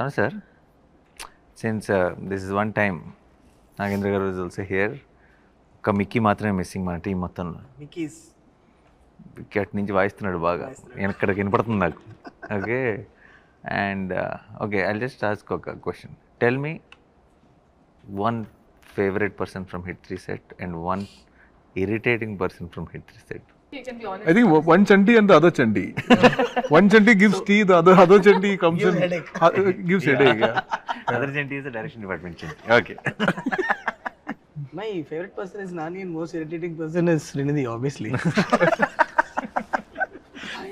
Shanu sir, since this is one time, Nagendra garu is also here. ఒక Mickey మాత్రమే missing మన team మొత్తంలో. Mickey's Mickey అటు నుంచి వాయిస్తున్నాడు బాగా, ఇక్కడికి వినపడుతుంది నాకు. Okay, and okay, I just ask ఒక question. Tell me one favourite person from hit 3 set and one irritating person from hit 3 set. You can be honest. I think one Chanti and the other Chanti. One Chanti gives key, the other Chanti comes Gives in. headache. Gives headache, yeah. Other Chanti is the direction department Chanti. Okay. My favorite person is Nani and most irritating person is Srinidhi, obviously.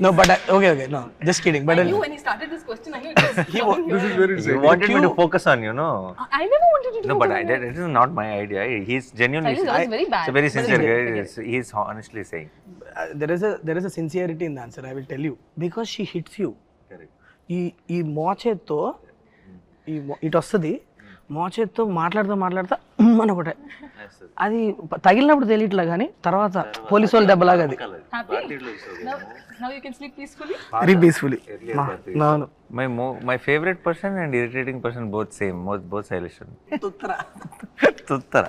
No, but okay, no, just kidding. But I knew when he started this question, I knew it was coming This is here. very You sad. wanted me to focus on, you know. I never wanted to do No, but that. that is not my idea. He's genuinely. Shailesh, that was very bad. It's a very sincere But guy. it's okay. He's honestly saying. there is a sincerity in the answer. I will tell you because she hits you. Correct. ఈ మోచేత్తో ఇటు వస్తుంది, మోచేత్తో మాట్లాడుతూ అని ఒకటే, అది తగిలినప్పుడు తెలియట్లా కానీ తర్వాత పోలీసు వాళ్ళు దెబ్బలాగా అది Happy? Now you can sleep peacefully? Very peacefully. అవును, My favorite person and irritating person both same. Both Shailesh. తుత్తర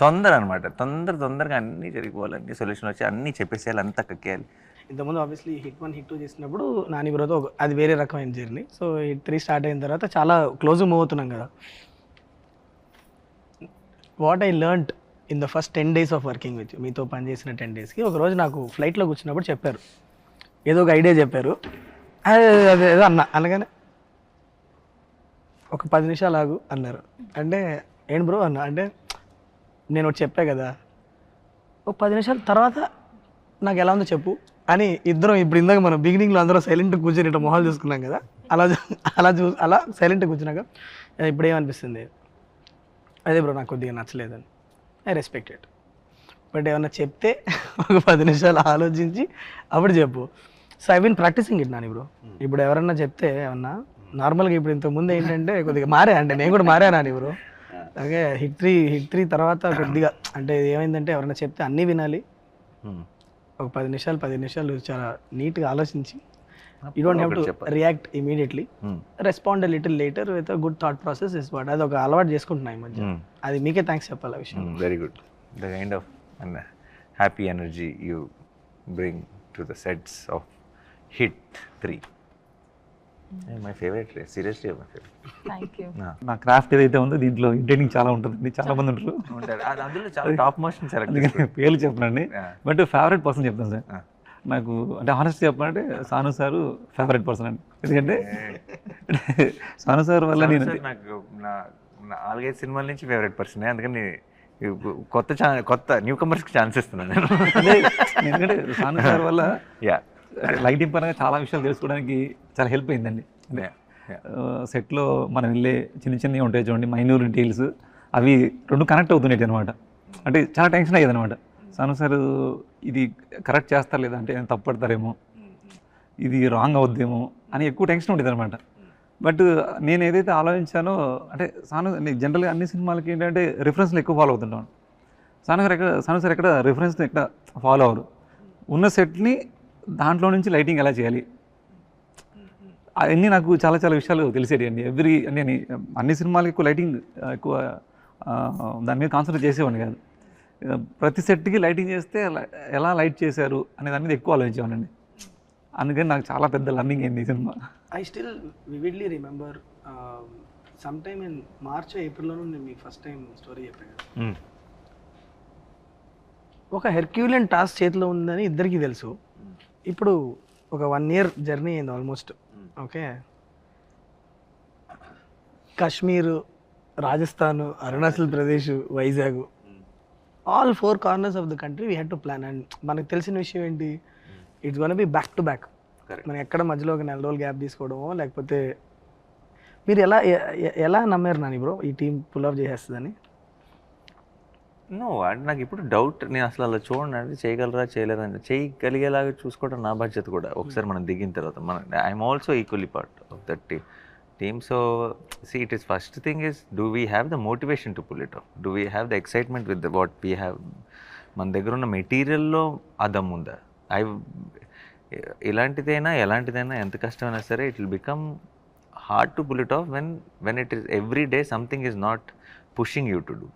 తొందర అనమాట. తొందరగా అన్నీ జరిగిపోవాలి, అన్ని సొల్యూషన్ వచ్చి అన్నీ చెప్పేసేయాలి, అంతా కక్కేయాలి. ఇంతకుముందు ఆబ్వియస్లీ హిట్ 1 హిట్ 2 చేసినప్పుడు నాని బ్రోతో అది వేరే రకమైన జర్నీ. సో హిట్ 3 స్టార్ట్ అయిన తర్వాత చాలా క్లోజ్ మూవ్ అవుతున్నాం కదా. What I learned in the first 10 days of working with మీతో పనిచేసిన 10 daysకి ఒకరోజు నాకు ఫ్లైట్లో కూర్చున్నప్పుడు చెప్పారు, ఏదో ఒక ఐడియా చెప్పారు. అదే ఏదో అనగానే ఒక 10 నిమిషాలు ఆగు అన్నారు. అంటే ఏంటి బ్రో అన్న అంటే నేను ఒకటి చెప్పా కదా, ఒక 10 నిమిషాల తర్వాత నాకు ఎలా ఉందో చెప్పు అని ఇద్దరం, ఇప్పుడు ఇందాక మనం బిగినింగ్లో అందరం సైలెంట్గా కూర్చొని ఇట్లా మొహాలు చూసుకున్నాం కదా, అలా సైలెంట్గా కూర్చున్నాక ఇప్పుడు ఏమనిపిస్తుంది, అదే బ్రో నాకు కొద్దిగా నచ్చలేదని. I respect it. బట్ ఏమన్నా చెప్తే ఒక 10 నిమిషాలు ఆలోచించి అప్పుడు చెప్పు. So I been practicing it Nani bro. ఇప్పుడు ఎవరన్నా చెప్తే ఏమన్నా నార్మల్గా ఇప్పుడు ఇంతకుముందు ఏంటంటే కొద్దిగా మారా, అంటే నేను కూడా మారా నాని బ్రో. అలాగే హిట్ 3 తర్వాత కొద్దిగా అంటే ఏమైందంటే ఎవరైనా చెప్తే అన్నీ వినాలి. ఒక 10 నిమిషాలు చాలా నీట్గా ఆలోచించి you don't have to react immediately, respond little later with a good thought process is what. అది ఒక అలవాటు చేసుకుంటున్నాయి ఈ మధ్య. అది మీకే థ్యాంక్స్ చెప్పాలి ఆ విషయం. Very good. The kind of happy energy you bring to the sets of Hit 3. My favorite, seriously my favorite. Thank you. నా క్రాఫ్ట్ ఏదైతే ఉందో దీంట్లో ఇంటర్నింగ్ చాలా ఉంటుంది, చాలా మంది ఉంటారు, అందులో చాలా టాప్ మోషన్ సెలెక్ట్ అందుకని పేర్లు చెప్పనండి. బట్ ఫేవరెట్ పర్సన్ చెప్తాను సార్. నాకు అంటే హానెస్ట్ చెప్పాలంటే సాను సారు ఫేవరెట్ పర్సన్ అండి. ఎందుకంటే సాను సార్ వల్ల నేను నాకు 4-5 సినిమాల నుంచి ఫేవరెట్ పర్సన్. అందుకని కొత్త న్యూ కమర్స్కి ఛాన్స్ ఇస్తున్నాను నేను. అదే ఎందుకంటే సాను సార్ వల్ల యా లైటింగ్ పరంగా చాలా విషయాలు తెలుసుకోవడానికి చాలా హెల్ప్ అయిందండి. అంటే సెట్లో మనం వెళ్ళే చిన్నవి ఉంటాయి చూడండి, మైన్యూర్ డీటెయిల్స్, అవి రెండు కనెక్ట్ అవుతున్నాయి అనమాట. అంటే చాలా టెన్షన్ అయ్యేది అనమాట. సాను సార్ ఇది కరెక్ట్ చేస్తారు లేదా, అంటే తప్పు పడతారేమో, ఇది రాంగ్ అవుద్దేమో అని ఎక్కువ టెన్షన్ ఉండేది అనమాట. బట్ నేను ఏదైతే ఆలోచించానో అంటే జనరల్గా అన్ని సినిమాలకి ఏంటంటే రిఫరెన్స్లు ఎక్కువ ఫాలో అవుతుంటాను. సాను సార్ ఎక్కడ రిఫరెన్స్ని ఎక్కడ ఫాలో అవ్వరు. ఉన్న సెట్ని దాంట్లో నుంచి లైటింగ్ ఎలా చేయాలి అవన్నీ నాకు చాలా విషయాలు తెలిసేవి అండి. అన్ని సినిమాలకి ఎక్కువ లైటింగ్ ఎక్కువ దాని మీద కాన్సన్ట్రేట్ చేసేవాడిని కాదు. ప్రతి సెట్కి లైటింగ్ చేస్తే ఎలా లైట్ చేశారు అనే దాని మీద ఎక్కువ ఆలోచించేవాడిని. అందుకని నాకు చాలా పెద్ద లర్నింగ్ అయింది ఈ సినిమా. I still vividly remember some time in March ఏప్రిల్లోనూ నేను మీకు ఫస్ట్ టైం స్టోరీ చెప్పాను. ఒక హెర్క్యూలియన్ టాస్క్ చేతిలో ఉందని ఇద్దరికీ తెలుసు. ఇప్పుడు ఒక 1 year జర్నీ అయింది almost. Okay, Kashmir, Rajasthan, Arunachal Pradesh, Vizag, all 4 corners of the country we had to plan. And మనకు తెలిసిన విషయం ఏంటి, it's gonna be back to back. మనం ఎక్కడ మధ్యలో ఒక 4 రోజులు గ్యాప్ తీసుకోవడమో లేకపోతే మీరు ఎలా నమ్మారు నాని బ్రో ఈ టీం పుల్ ఆఫ్ చేసేస్తుందని? నో, అంటే నాకు ఇప్పుడు డౌట్. నేను అసలు అలా చూడండి, చేయగలరా చేయలేరా అని. చేయగలిగేలాగా చూసుకోవడం నా బాధ్యత కూడా. ఒకసారి మనం దిగిన తర్వాత I'm also equally part of that team. So it is first thing is, do we have the motivation to pull it off? Do we have the excitement with what we have? మన దగ్గర ఉన్న మెటీరియల్లో ఆ దమ్ముందా? ఎలాంటిదైనా ఎంత కష్టమైనా సరే it will become hard to pull it off when it is every day something is not pushing you to do.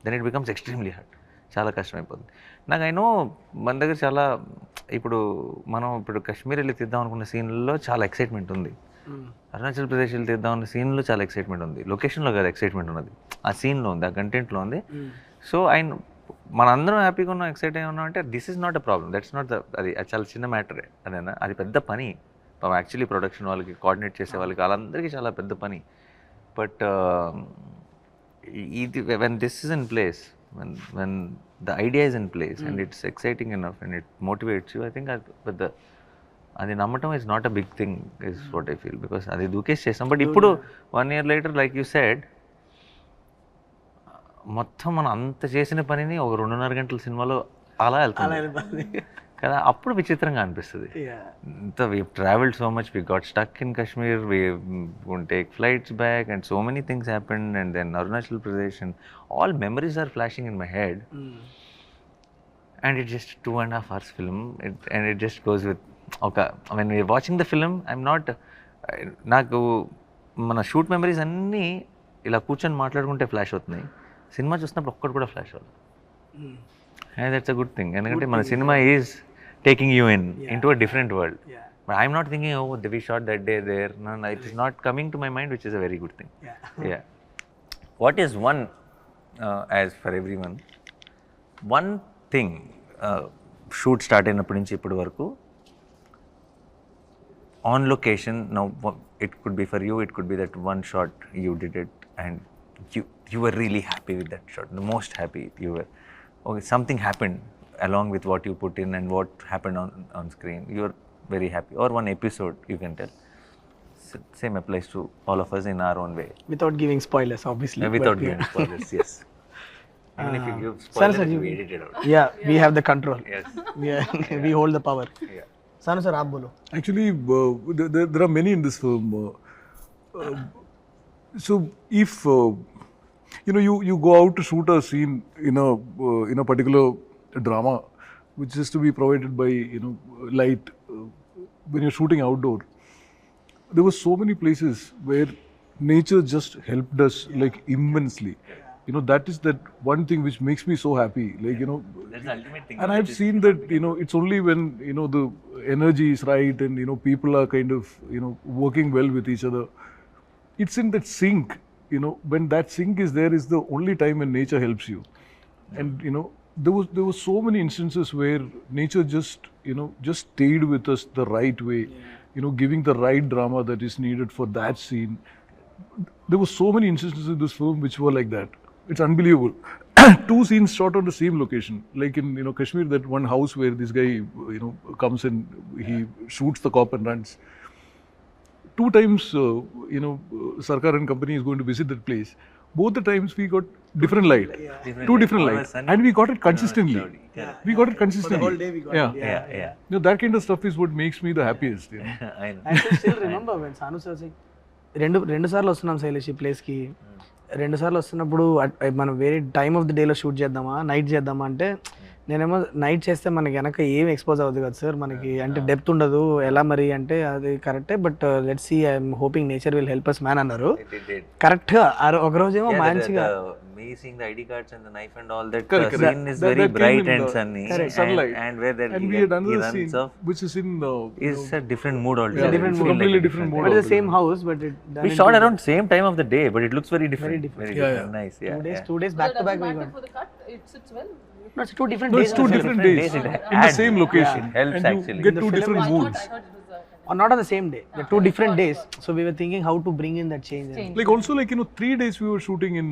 Then it becomes extremely hard. చాలా కష్టమైపోతుంది. నాకు ఐ నో మన దగ్గర చాలా మనం ఇప్పుడు కాశ్మీర్ వెళ్ళి తీద్దాం అనుకున్న సీన్లలో చాలా ఎక్సైట్మెంట్ ఉంది, అరుణాచల్ ప్రదేశ్ వెళ్ళి తీద్దాం అన్న సీన్లో చాలా ఎక్సైట్మెంట్ ఉంది, లొకేషన్లో కాదు ఎక్సైట్మెంట్ ఉన్నది, ఆ సీన్లో ఉంది, ఆ కంటెంట్లో ఉంది. సో మనందరం హ్యాపీగా ఉన్నాం, ఎక్సైట్ అయి ఉన్నాం అంటే this is not a problem, that's not అది చాలా చిన్న మ్యాటరే అదేనా, అది పెద్ద పని యాక్చువల్లీ ప్రొడక్షన్ వాళ్ళకి కోఆర్డినేట్ చేసే వాళ్ళకి వాళ్ళందరికీ చాలా పెద్ద పని. బట్ ఇది when this is in place, when the idea is in place and it's exciting enough and it motivates you, I think అది నమ్మటం is not a big thing is what I feel, because అది దూకేసి చేస్తాం. But ఇప్పుడు 1 year later like you said, మొత్తం మనం అంత చేసిన పనిని ఒక 2.5 గంటల సినిమాలో అలా వెళ్తుంది కదా, అప్పుడు విచిత్రంగా అనిపిస్తుంది. We traveled so much, we got stuck in Kashmir, we wouldn't take flights back and so many things happened, and then Arunachal Pradesh, and all memories are flashing in my head. And it's just 2.5 hours film, and it just goes with, okay, when we're watching the film, I'm not, నాకు మన shoot memories అన్నీ ఇలా కూర్చొని మాట్లాడుకుంటే flash అవుతున్నాయి, cinema చూసినప్పుడు ఒక్కటి కూడా ఫ్లాష్ అవ్వదు. And that's a good thing, ఎందుకంటే మన cinema is taking you into a different world. But I'm not thinking, oh, we shot that day there. No, it is not coming to my mind, which is a very good thing. Yeah. What is one, as for everyone, one thing, shoot start అయినప్పటి నుంచి ఇప్పటి వరకు, on location, now it could be for you, it could be that one shot you did it and you were really happy with that shot, the most happy you were. Okay, something happened along with what you put in and what happened on screen, you are very happy, or one episode you can tell. Same applies to all of us in our own way, without giving spoilers obviously. Without giving spoilers. Yes, even if you give spoilers, sir, we edit it out. Yeah, we have the control. Yes. We hold the power. Yeah. Sanu sir, aap bolo. Actually, there are many in this film. So if you go out to shoot a scene in a particular drama, which is to be provided by light, when you're shooting outdoor, there were so many places where nature just helped us like immensely. That is that one thing which makes me so happy, like That's the ultimate thing. and I've seen that it's only when the energy is right and people are kind of working well with each other, it's in that sync, when that sync is there is the only time when nature helps you. And there were so many instances where nature just stayed with us the right way, giving the right drama that is needed for that scene. There were so many instances in this film which were like that. It's unbelievable. 2 scenes shot on the same location, like in Kashmir, that one house where this guy comes and he shoots the cop and runs. 2 times Sarkar and company is going to visit that place. Both the times we got different light, 2 different lights, and we got it consistently. We got it consistently. For the whole day we got it. Yeah. That kind of stuff is what makes me the happiest. I know. I can still remember when Sanu sir said, రెండు సార్లు వస్తున్నాం శైలేష్ ఈ ప్లేస్కి, 2 సార్లు వస్తున్నప్పుడు మనం వేరే time of the డేలో షూట్ చేద్దామా నైట్ చేద్దామా అంటే, నేనేమో నైట్ చేస్తే మనకి వెనక ఏం ఎక్స్పోజ్ అవ్వదు కదా సార్, మనకి అంటే డెప్త్ ఉండదు ఎలా మరి అంటే, అది కరెక్టే, but let's see I'm hoping nature will help us man అన్నారు. కరెక్ట్గా ఒక రోజేమో మంచిగా Me seeing the ID cards and the knife and all that, Correct. scene is That very came bright in and the sunny, sunlight. and where that And he we had another runs scene off which is in is a different mood altogether. different It mood. feel like Completely a different mood. But the same house but it We shot around same time of the day, but it looks very different. different. Very Yeah, different. Nice. Yeah. 2 days back to back we Does it got. matter for the cut? It sits well. No, it's 2 different No, days. it's 2 different days It in the adds. same location. It helps and you actually. get In the 2 film, different I moods. thought it was Or not on the same day. They're 2 different days. So we were thinking how to bring in that change. Like also like 3 days we were shooting in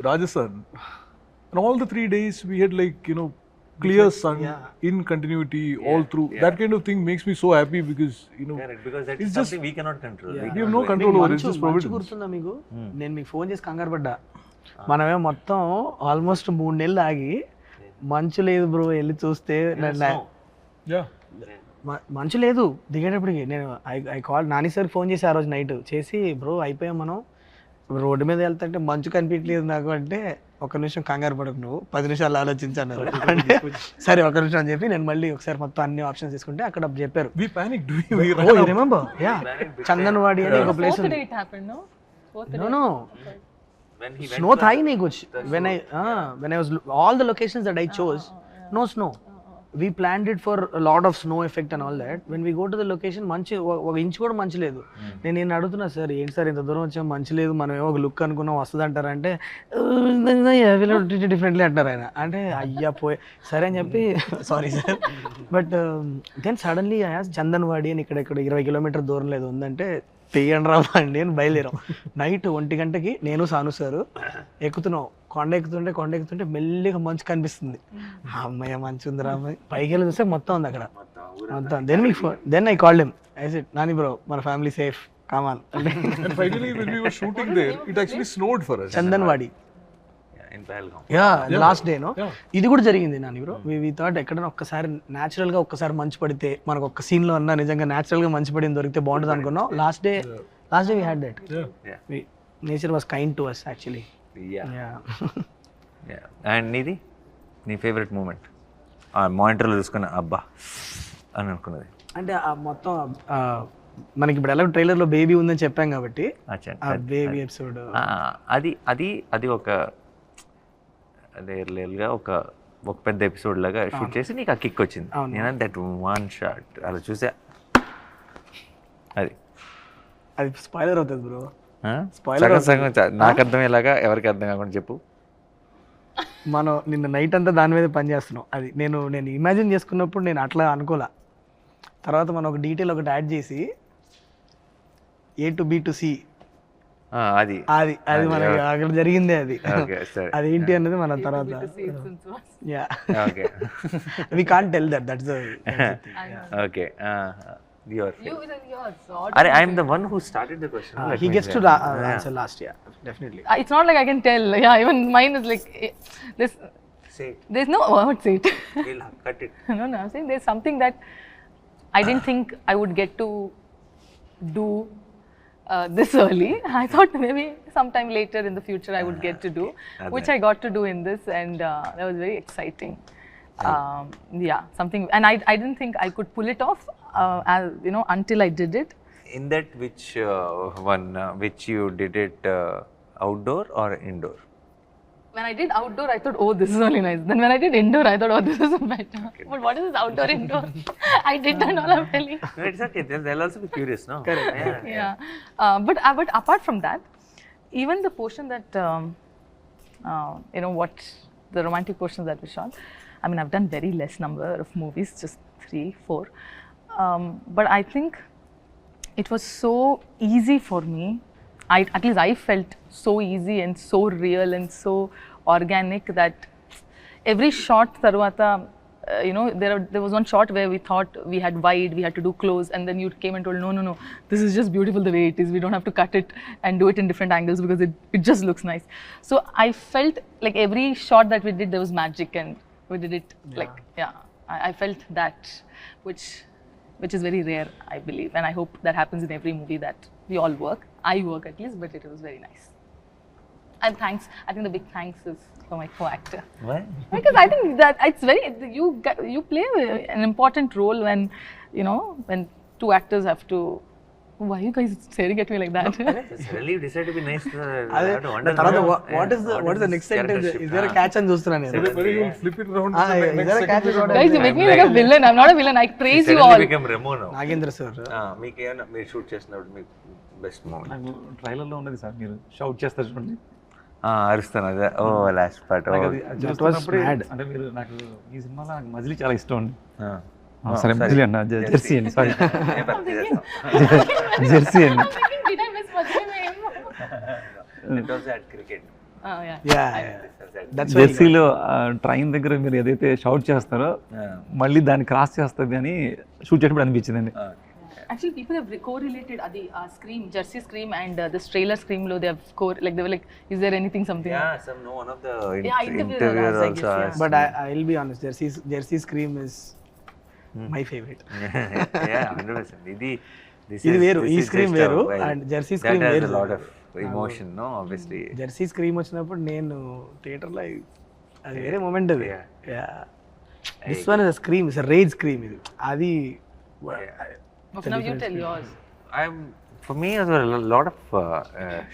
Rajasthan, and all the 3 days we had like clear sun in continuity all through. That kind of thing makes me so happy because Correct, because that it's is just- something we cannot control. we have no control over it. It's just మంచు providence. గుర్తుందా మీకు? నేను మీకు phone చేసి కంగారు పడ్డా, మనమే మొత్తం ఆల్మోస్ట్ 3 నెలలు ఆగి మంచు లేదు బ్రో వెళ్ళి చూస్తే Yeah. మంచు లేదు దిగేటప్పటికి నేను I call Nani sir phone చేసి ఆ రోజు నైట్ చేసి, బ్రో అయిపోయాం మనం రోడ్డు మీద వెళ్తుంటే మంచు కనిపించలేదు నాకు అంటే ఒక నిమిషం కంగారు పడకు నువ్వు 10 నిమిషాలు ఆలోచించన్నారు అంటే సరే ఒక నిమిషం అని చెప్పి నేను మళ్ళీ ఒకసారి మొత్తం అన్ని ఆప్షన్స్ తీసుకుంటే అక్కడ చెప్పారు We panicked. Remember yeah Chandanwadi అని ఒక ప్లేస్ Fourth ఉంది day it happened, no? Fourth No, day. no. When he Snow था ही नहीं कुछ. When I was all the locations that I chose, no snow. We planned it for a lot of snow effect and all that. When we go to the location, మంచి ఒక inch కూడా మంచి లేదు. నేను అడుగుతున్నా సార్ ఏంటి sir ఇంత దూరం వచ్చాం మంచి లేదు మనం ఏమో ఒక లుక్ అనుకున్నాం వస్తుంది అంటారంటే డిఫరెంట్లీ అంటారు ఆయన అంటే అయ్యా పోయి సరే అని చెప్పి sorry sir but then suddenly Chandanwadi అని ఇక్కడ 20 కిలోమీటర్ దూరం లేదు ఉందంటే తీయండి రామండి అని బయలుదేరాం నైట్ 1 గంటకి నేను సాను సారు ఎక్కుతున్నాం కొండ ఎక్కుతుంటే మెల్లిగా మంచు కనిపిస్తుంది అమ్మాయి మంచి ఉంది రామ్మాయి పైకి వెళ్ళి చూస్తే మొత్తం ఉంది అక్కడ మొత్తం then I called him I said Nani bro మన family safe come on And finally, when we were shooting there, it actually snowed for us. Chandanwadi in Pahalgam. Yeah last day no ఇది కూడా జరిగింది నాని బ్రో వి థాట్ ఎక్కడైనా ఒక్కసారి natural గా ఒక్కసారి మంచు పడితే మనకు ఒక్క సీన్ లో అన్నా నిజంగా న్యాచురల్ గా మంచు పడింది దొరికితే బాగుంటుంది అనుకున్నాం last day we had that nature was kind to us actually Yeah. And నీది నీ ఫేవరెట్ మూమెంట్ మానిటర్లో చూసుకున్న అబ్బా అని అనుకున్నది అంటే ఆ మొత్తం మనకి ఇప్పుడు ఎలా ట్రైలర్ లో బేబీ ఉందని చెప్పాం కాబట్టి అచ్చా ఆ బేబీ ఎపిసోడ్ అది ఒక రియల్గా ఒక పెద్ద ఎపిసోడ్ లాగా షూట్ చేసి నీకు ఆ కిక్ వచ్చింది నేను దట్ వన్ షాట్ అలా చూసా అది స్పాయిలర్ అవుతుంది బ్రో సగం నాకు అర్థమయ్యేలాగా ఎవరికి అర్థం కాకుండా చెప్పు మనం నిన్న నైట్ అంతా దాని మీద పని చేస్తున్నాం అది నేను ఇమాజిన్ చేసుకున్నప్పుడు నేను అట్లా అనుకోలే తర్వాత మనం ఒక డీటెయిల్ ఒకటి యాడ్ చేసి A to B to C అది అది మనకి అక్కడ జరిగిందే అది ఓకే సరే అది ఏంటి అన్నది మన తర్వాత yeah okay we can't tell that's the okay your You is yours. అరే I am the one who started the question he gets to answer last yeah definitely It's not like I can tell. Yeah, even mine is like this. Say There's no word say it. Will cut it No, I'm saying there's something that I didn't think I would get to do this early. I thought maybe sometime later in the future I would get to do, which I got to do in this, and that was very exciting. Yeah, something, and I didn't think I could pull it off, as, until I did it. In that, which you did it outdoor or indoor? When I did outdoor, I thought, oh, this is only nice. Then when I did indoor, I thought, oh, this is better. But what is this outdoor indoor? I did that all, I'm telling. No, it's okay. They'll also be curious, no? Yeah. But apart from that, even the portion that what the romantic portions that we shot. I mean, I've done very less number of movies, just 3, 4. But I think it was so easy for me. At least I felt so easy and so real and so organic that every shot tarvata, there was one shot where we thought we had wide, we had to do close, and then you came and told, no, this is just beautiful the way it is. We don't have to cut it and do it in different angles because it just looks nice. So I felt like every shot that we did, there was magic, and we did it I felt that, which is very rare, I believe, and I hope that happens in every movie that we all work. I work at least, but it was very nice. And thanks. I think the big thanks is for my co-actor. Why? Because I think that it's very, you play an important role when two actors have to. Why are you guys staring at me like that? Suddenly you decide to be nice. తర్వాత what is the next sentence is there a catch అని చూస్తున్నా నేను Whether you will flip it around. is there a catch is what Guys, you make me like a villain. I'm not a villain. I praise you Suddenly all. become Remo now. Nagendra sir మీకు ఏమైనా మీరు shoot చేసినప్పుడు మీకు best moment నాకు ట్రైలర్లో ఉన్నది sir మీరు shout చేస్తారు చూడండి అరుస్తాను అదే ఓ లాస్ట్ పార్ట్ నాకు అది చేస్తున్నప్పుడే అంటే మీరు నాకు ఈ సినిమాలో నాకు మజిలీ చాలా ఇష్టం అండి సరే మజిలీ అన్న జెర్సీ అండి సారీ జెర్సీ అండి Did I miss my name? Cricket yeah that's జెర్సీలో ట్రైన్ దగ్గర మీరు ఏదైతే షౌట్ చేస్తారో మళ్ళీ దాన్ని క్రాస్ చేస్తుంది అని షూట్ చేసినప్పుడు అనిపించిందండి Actually, people have correlated Adi Scream, Jersey Scream, and this trailer Scream. They have they were like, is there anything something? one of the interviewers also asked but I'll be honest Jersey Scream is my favorite. Yeah, 100%. This ఇది వేరు ఈ is scream just వేరు well, and Jersey that scream has వేరు a lot of emotion no obviously. Jersey scream వచ్చినప్పుడు నేను థియేటర్లో అది వేరే మూమెంట్ అది. This one is scream, is rage scream ఇది. అది Now you tell yours. For me as well, a lot of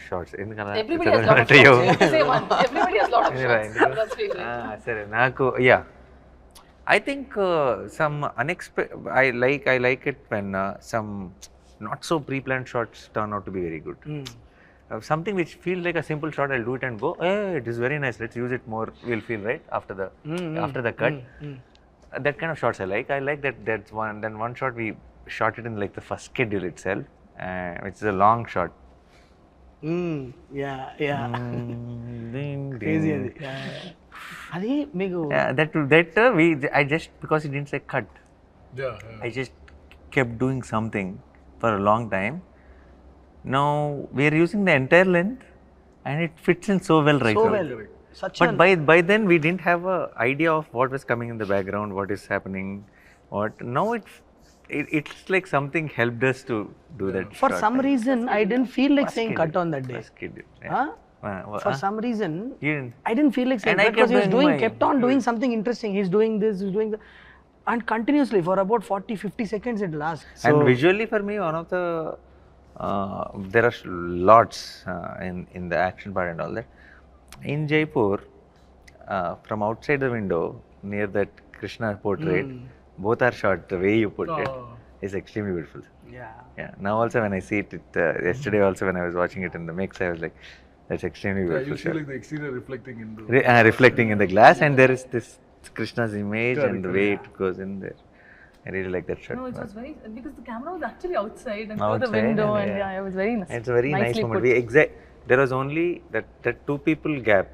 shots. ఎందుకన్నా Everybody has lot of shots. You have to say one. Everybody has lot of shots. That's favorite. సరే నాకు I think some unexpected. I like it when some not so pre-planned shots turn out to be very good. Something which feels like a simple shot, I'll do it and go, hey, it is very nice, let's use it more, we'll feel right after the cut. That kind of shots I like. I like that. That's one. Then one shot we shot it in like the first schedule itself, which is a long shot. Crazy అది. అది మీకు I just, because it didn't say cut, I just kept doing something for a long time. Now we are using the entire length and it fits in so well right now. But by then we didn't have a idea of what was coming in the background, what is happening, what. Now it's like something helped us to do that. For shot. some reason I didn't feel like saying cut on that day. First schedule, Huh? For some reason You didn't. I didn't feel like saying And I cut because kept doing kept on doing something interesting. He's doing this, he's doing that, and continuously for about 40-50 seconds it lasts. And visually for me, one of the there are lots in the action part and all that. In Jaipur, from outside the window near that Krishna portrait, both are shot. The way you put it is extremely beautiful. Yeah. Now also when I see it, yesterday also when I was watching it in the mix, I was like, that's extremely You beautiful see shot. like the exterior reflecting in the. Reflecting in the glass, and there is this Krishna's image Correct, and the way it goes in there. I really like that shot. No, it was very, because the camera was actually outside and through the Outside, window, and yeah. it was very nice. It's a very nice nicely moment. put. There was only that two people gap.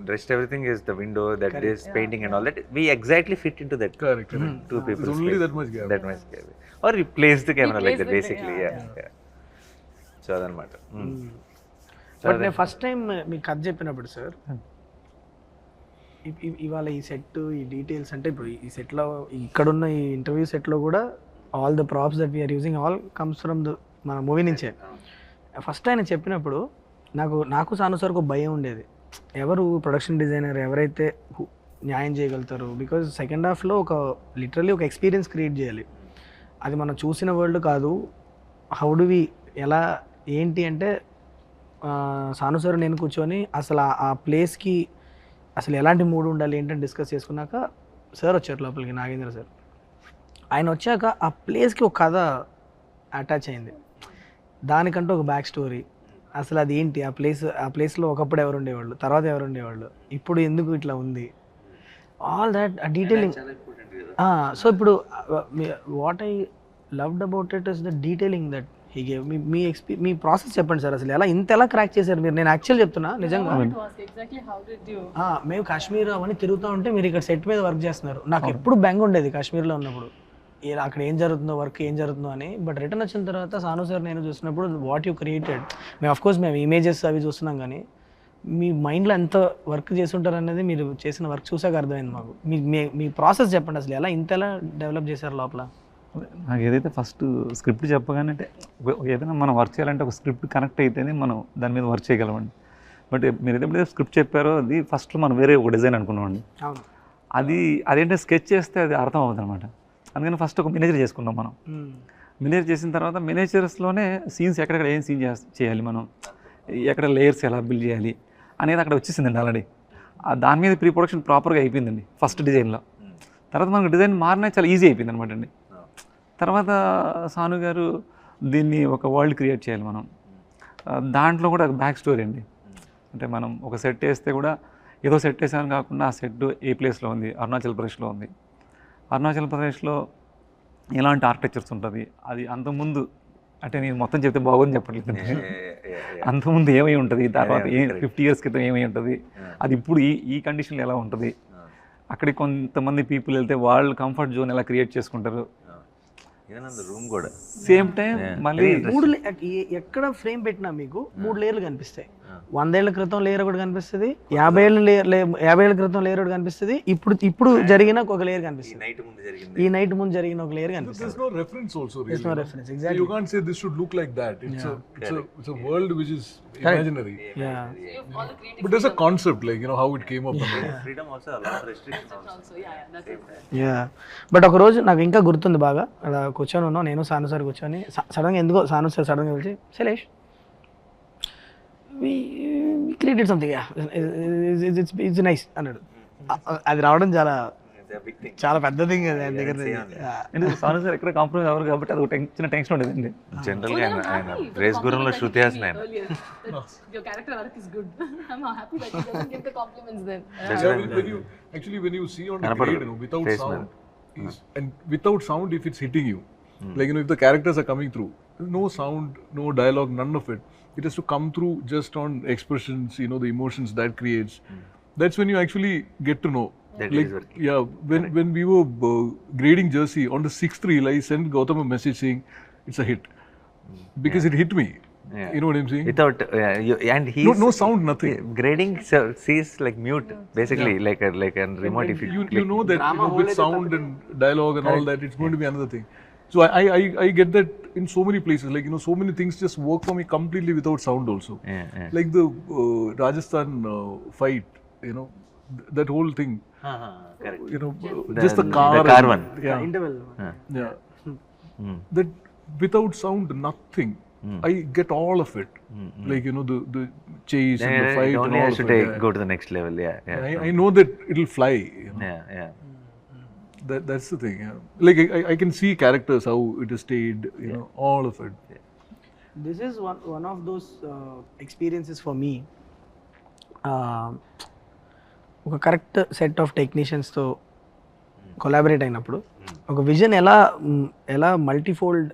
The rest everything is the window, that is painting and all that. We exactly fit into that. Correct. Two people. There's only that much gap. That much gap. Or you place the camera like place that, the- basically. Yeah. So అదనమాట. But నేను first time మీకు కథ చెప్పినప్పుడు sir, ఇవాళ ఈ set, ఈ details అంటే ఇప్పుడు ఈ సెట్లో, ఇక్కడున్న ఈ ఇంటర్వ్యూ సెట్లో కూడా all the props that we're using all comes from the మన మూవీ నుంచే. ఫస్ట్ ఆయన చెప్పినప్పుడు నాకు సాను సార్కు భయం ఉండేది, ఎవరు ప్రొడక్షన్ డిజైనర్ ఎవరైతే న్యాయం చేయగలుగుతారు. బికాజ్ సెకండ్ హాఫ్లో లిటరల్లీ ఒక ఎక్స్పీరియన్స్ క్రియేట్ చేయాలి. అది మనం చూసిన వరల్డ్ కాదు. హౌ డు వి, ఎలా ఏంటి అంటే సాను సార్ నేను కూర్చొని అసలు ఆ ప్లేస్కి అసలు ఎలాంటి మూడ్ ఉండాలి ఏంటని డిస్కస్ చేసుకున్నాక సార్ వచ్చారు లోపలికి, నాగేంద్ర సార్. ఆయన వచ్చాక ఆ ప్లేస్కి ఒక కథ అటాచ్ అయింది, దానికంటూ ఒక బ్యాక్ స్టోరీ. అసలు అది ఏంటి, ఆ ప్లేస్లో ఒకప్పుడు ఎవరు ఉండేవాళ్ళు, తర్వాత ఎవరు ఉండేవాళ్ళు, ఇప్పుడు ఎందుకు ఇట్లా ఉంది, ఆల్ దాట్ డీటెయిలింగ్. సో ఇప్పుడు what I loved about it is the detailing that he gave. Me process చెప్పండి సార్, అసలు ఎలా క్రాక్ చేశారు మీరు? నేను యాక్చువల్ చెప్తున్నా నిజంగా. Exactly how did you? మేము కాశ్మీర్ అవన్నీ తిరుగుతూ ఉంటే మీరు ఇక్కడ సెట్ మీద వర్క్ చేస్తున్నారు. నాకు ఎప్పుడు బెంగ ఉండేది కాశ్మీర్లో ఉన్నప్పుడు, అక్కడ ఏం జరుగుతుందో, వర్క్ ఏం జరుగుతుందో అని. బట్ రిటర్న్ వచ్చిన తర్వాత సాను సార్ నేను చూసినప్పుడు వాట్ యూ క్రియేటెడ్, మేము అఫ్కోర్స్ మేము ఇమేజెస్ అవి చూస్తున్నాం, కానీ మీ మైండ్లో ఎంత వర్క్ చేసి ఉంటారు అనేది మీరు చేసిన వర్క్ చూసాక అర్థమైంది మాకు. మీ ప్రాసెస్ చెప్పండి, అసలు ఎలా డెవలప్ చేశారు లోపల? నాకు ఏదైతే ఫస్ట్ స్క్రిప్ట్ చెప్పగానే, అంటే ఏదైనా మనం వర్క్ చేయాలంటే ఒక స్క్రిప్ట్ కనెక్ట్ అయితేనే మనం దాని మీద వర్క్ చేయగలమండి. బట్ మీరు ఏదైతే స్క్రిప్ట్ చెప్పారో అది ఫస్ట్ మనం వేరే ఒక డిజైన్ అనుకున్నామండి. అవును. అదేంటే స్కెచ్ చేస్తే అది అర్థం అవుతుంది అనమాట. అందుకని ఫస్ట్ ఒక మినేచర్ చేసుకున్నాం మనం. మినేచర్ చేసిన తర్వాత మినేచర్స్లోనే సీన్స్ ఎక్కడెక్కడ ఏం సీన్ చేయాలి, మనం ఎక్కడ లేయర్స్ ఎలా బిల్డ్ చేయాలి అనేది అక్కడ వచ్చేసిందండి ఆల్రెడీ. దాని మీద ప్రీ ప్రొడక్షన్ ప్రాపర్గా అయిపోయిందండి ఫస్ట్ డిజైన్లో. తర్వాత మనకు డిజైన్ మారినా చాలా ఈజీ అయిపోయింది అనమాట అండి. తర్వాత సాను గారు దీన్ని ఒక వరల్డ్ క్రియేట్ చేయాలి మనం, దాంట్లో కూడా బ్యాక్ స్టోరీ అండి. అంటే మనం ఒక సెట్ వేస్తే కూడా ఏదో సెట్ వేసామని కాకుండా ఆ సెట్ ఏ ప్లేస్లో ఉంది, అరుణాచల్ ప్రదేశ్లో ఉంది. అరుణాచల్ ప్రదేశ్లో ఎలాంటి ఆర్కిటెక్చర్స్ ఉంటుంది, అది అంతకుముందు, అంటే నేను మొత్తం చెప్తే బాగోదని చెప్పట్లేదు, అంతకుముందు ఏమై ఉంటుంది, తర్వాత 50 years క్రితం ఏమై ఉంటుంది, అది ఇప్పుడు ఈ కండిషన్లో ఎలా ఉంటుంది, అక్కడికి కొంతమంది పీపుల్ వెళ్తే వాళ్ళు కంఫర్ట్ జోన్ ఎలా క్రియేట్ చేసుకుంటారు. రూమ్ కూడా సేమ్ టైం మళ్ళీ ఎక్కడ ఫ్రేమ్ పెట్టినా మీకు 3 లేయర్లు కనిపిస్తాయి. 100 ఏళ్ల క్రితం లేయర్ ఒకటి కనిపిస్తుంది, 50 ఏళ్ళ క్రితం లేయర్ ఒకటి కనిపిస్తుంది, ఇప్పుడు జరిగిన ఒక లేయర్ కనిపిస్తుంది, ఈ నైట్ ముందు జరిగిన ఒక లేయర్ కనిపిస్తుంది. There's no reference also really. There's no reference, exactly. You can't say this should look like that. It's a world which is imaginary. Yeah. But there's a concept, like, you know, how it came up. Freedom also a lot of restrictions also. Yeah but ఒక రోజు నాకు ఇంకా గుర్తుంది బాగా, అలా కూర్చొని ఉన్నాం నేను సాను సార్ కూర్చొని, సడన్గా ఎందుకో సాను సార్ సడన్గా పిలిచి Shailesh we created something, it's nice అన్నాడు. అది రావడం చాలా పెద్ద థింగ్ అది ఆయన దగ్గర. ఎందుకంటే సాను సార్ ఎక్కడ కాంప్రమైజ్ అవ్వరు కాబట్టి అది ఒక చిన్న టెన్షన్ ఉండేదండి. జనరల్గా ఆయన రేస్ గురంలో శృతి హాసన్ ఆయన. Your character arc is good. I'm happy that you doesn't give the compliments then. When you see on the grade, you know, without sound, and without sound, if it's hitting you, like, you know, if the characters are coming through, no sound, no dialogue, none of it. It has to come through just on expressions, you know, the emotions that creates. That's when you actually get to know. That Like, is working. yeah, when we were grading Jersey, on the 6th reel, I sent Gautam a message saying it's a hit because it hit me. Yeah. You know what I'm saying? Without and he No sound, nothing. grading sees like mute basically, like a remote. If You know that, you know, with sound and dialogue and all that, it's going to be another thing. So I get that in so many places. Like, you know, so many things just work for me completely without sound also. yeah. Like the Rajasthan fight, you know, that whole thing. Correct. You know, just the car. The car one. Yeah. Interval Yeah. That without sound, nothing. I get all of it. Like, you know, the chase and the fight and only all has to of it. take go to the next level. Yeah. I know that it'll fly. You know? Yeah. That's the thing. Yeah. Like, I can see characters, how it is stayed. You know, all of it. This is one of those experiences for me. ఒక correct set of టెక్నీషియన్స్తో collaborate అయినప్పుడు ఒక vision ఎలా multifold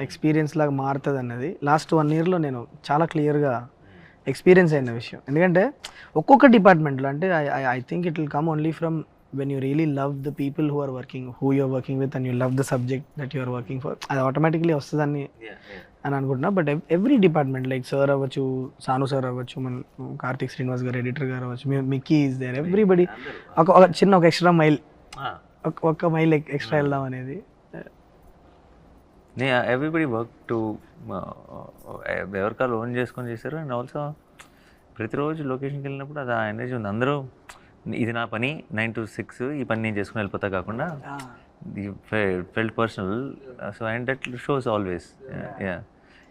experience లాగా మారుతుంది అన్నది last 1 yearలో నేను చాలా క్లియర్గా ఎక్స్పీరియన్స్ అయిన విషయం. ఎందుకంటే ఒక్కొక్క డిపార్ట్మెంట్లో అంటే I think it will come only from when you really love the people who you're working with, and you love the subject that you are working for, అది ఆటోమేటిక్లీ వస్తుందని అని అనుకుంటున్నా. But every department like sir అవ్వచ్చు, సాను sir అవ్వచ్చు, మన కార్తిక్ శ్రీనివాస్ గారు editor గారు అవ్వచ్చు, మిక్కీ ఈజ్ దేర్, ఎవ్రీబడి ఒక చిన్న ఎక్స్ట్రా మైల్, ఒక్క మైల్ ఎక్స్ట్రా వెళ్దాం అనేది. ఎవ్రీబడి వర్క్ టు ఎవరికాలు ఓన్ చేసుకొని చేశారు. అండ్ ఆల్సో ప్రతిరోజు లొకేషన్కి వెళ్ళినప్పుడు అది ఆ ఎనర్జీ ఉంది. అందరూ ఇది నా పని 9 to 6 ఈ పని నేను చేసుకుని వెళ్ళిపోతా కాకుండా felt personal. So and that shows always.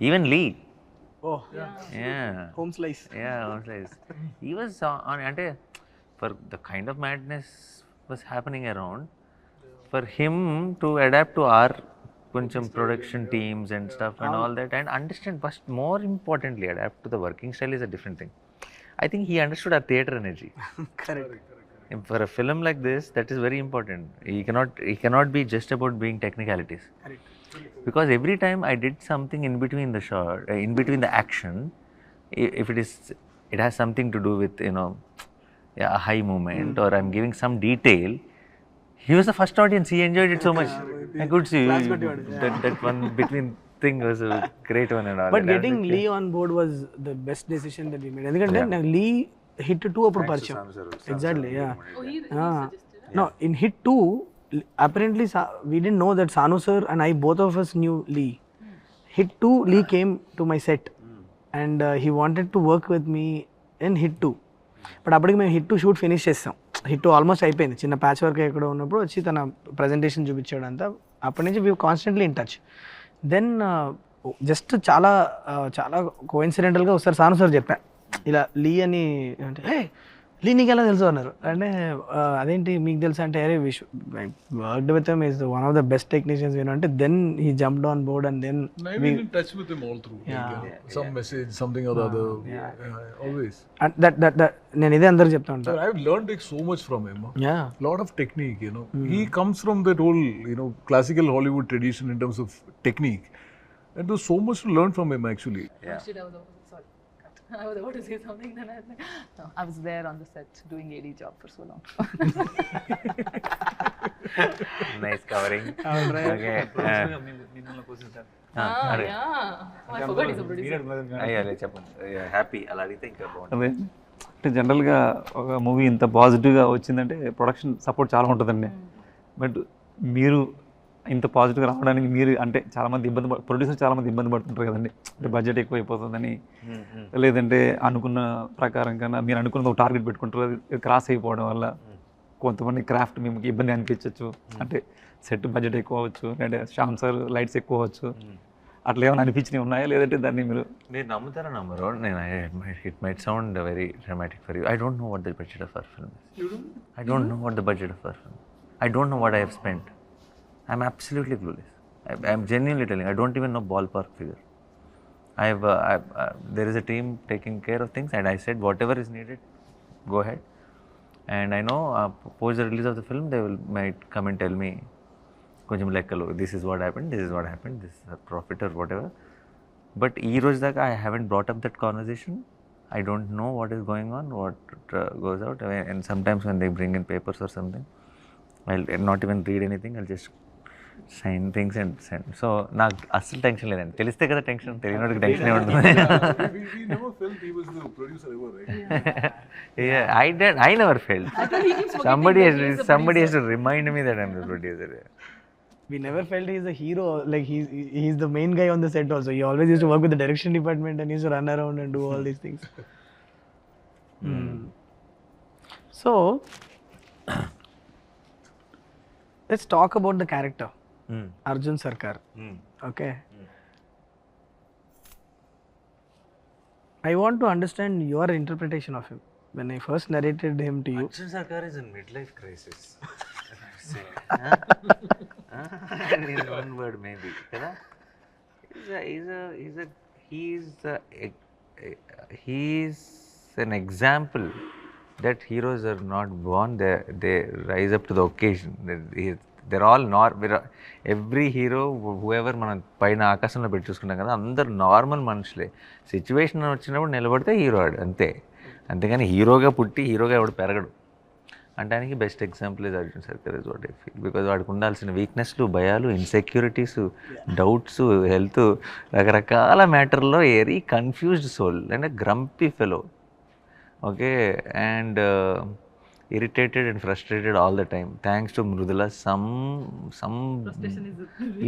Even లీ home slice he was on అంటే for the kind of madness was happening around, for him to adapt to our కొంచెం production teams and stuff and all that, and understand, first more importantly adapt to the working style is a different thing. I think he understood our theatre energy. Correct. For a film like this, that is very important. He cannot be just about being technicalities. Correct. Because every time I did something in between the shot, in between the action, if it has something to do with, you know, a high moment, or I'm giving some detail, he was the first audience. He enjoyed it so much. I could see that one between thing was a great one and all. But getting Lee on board was the best decision that we made. ఎందుకంటే నాకు Lee hit 2 అప్పుడు పరిచయం. Exactly, yeah. No, in hit 2 apparently we didn't know that Sanu sir and I, both of us knew Lee. Hit 2 Lee came to my set and he wanted to work with me in hit 2. But అప్పటికి మేము hit 2 shoot finish చేస్తాం. Hit 2 almost అయిపోయింది. చిన్న patch work ఎక్కడ ఉన్నప్పుడు వచ్చి తన presentation చూపించాడు అంతా. అప్పటి నుంచి we constantly in touch. Then just చాలా కోఇన్సిడెంటల్గా ఒకసారి సాను సార్ చెప్పా ఇలా లీ అని, అంటే హే లీ నీకు ఎలా తెలుసు అన్నారు. అంటే అదేంటి మీకు తెలుసు అంటే, అరే worked with him is one of the best technicians అంటే. Then he jumped on board and then I've been in touch with him all through. Some message, something or other. Always. That నేను ఇదే అందరికి చెప్తా ఉంటాను. I've learned like so much from him. Yeah. Lot of technique, you know. He comes from that whole, you know, classical Hollywood tradition in terms of technique. And there's so much to learn from him actually. I was about to say something, then I was like, no, I was there on the set doing AD job for so long. Nice covering. Okay. అయ్యాలే చెప్పండి happy అలా అడిగితే ఇంకా బాగుంటుంది. అదే అంటే జనరల్గా ఒక movie ఇంత పాజిటివ్గా వచ్చిందంటే ప్రొడక్షన్ సపోర్ట్ చాలా ఉంటుందండి. బట్ మీరు ఇంత పాజిటివ్గా రావడానికి మీరు అంటే చాలామంది ప్రొడ్యూసర్ చాలామంది ఇబ్బంది పడుతుంటారు కదండి. అంటే బడ్జెట్ ఎక్కువ అయిపోతుందని, లేదంటే అనుకున్న ప్రకారం కన్నా మీరు అనుకున్న ఒక టార్గెట్ పెట్టుకుంటారు, అది క్రాస్ అయిపోవడం వల్ల కొంతమంది క్రాఫ్ట్ మీకు ఇబ్బంది అనిపించవచ్చు. అంటే సెట్ బడ్జెట్ ఎక్కువ అవ్వచ్చు, లేదంటే శ్యామ్ సార్ లైట్స్ ఎక్కువ అవ్వచ్చు, అట్లా ఏమైనా అనిపించినవి ఉన్నాయా? లేదంటే దాన్ని మీరు నమ్ముతారా నమ్మరు? నేను it might sound very dramatic for you. I don't know what the budget of our film. I don't know what the budget of our film. I don't know what I have spent. I'm absolutely clueless. I'm genuinely telling. I don't even know ballpark figure. There is a team taking care of things, and I said whatever is needed, go ahead. And I know post the release of the film, they might come and tell me, koncham lekkalu, this is what happened, this is what happened, this is a profit or whatever. But ee roj daka I haven't brought up that conversation. I don't know what is going on, what goes out. And sometimes when they bring in papers or something, I'll not even read anything. I'll just sign things and send. So నాకు అస్సలు tension లేదండి. తెలిస్తే కదా tension, తెలియనోడికి tension ఉంటుంది. We never felt he was the producer ever, right? Yeah, I never felt. Somebody has to remind me that I'm the producer. We never felt he's a hero. Like he's the main guy on the set also. He always used to work with the direction department and used to run around and do all these things. So let's talk about the character, Arjun Sarkar. Okay. I want to understand your interpretation of him. When I first narrated him to you, Arjun Sarkar is in midlife crisis. In one word maybe. He's an example that heroes are not born, they rise up to the occasion. They're all every hero, whoever మనం పైన ఆకాశంలో పెట్టి చూసుకుంటాం కదా, అందరు normal మనుషులే. Situation వచ్చినప్పుడు నిలబడితే హీరో ఆడు అంతే. అంతేగాని హీరోగా పుట్టి హీరోగా ఎవడు పెరగడు. అంటానికి best example is Arjun Sarkar is what I feel. Because వాడికి ఉండాల్సిన వీక్నెస్లు, భయాలు, ఇన్సెక్యూరిటీస్, డౌట్స్, హెల్త్, రకరకాల మ్యాటర్లో very confused soul and grumpy fellow. Okay, and irritated and frustrated all the time. Thanks to Mrudula, some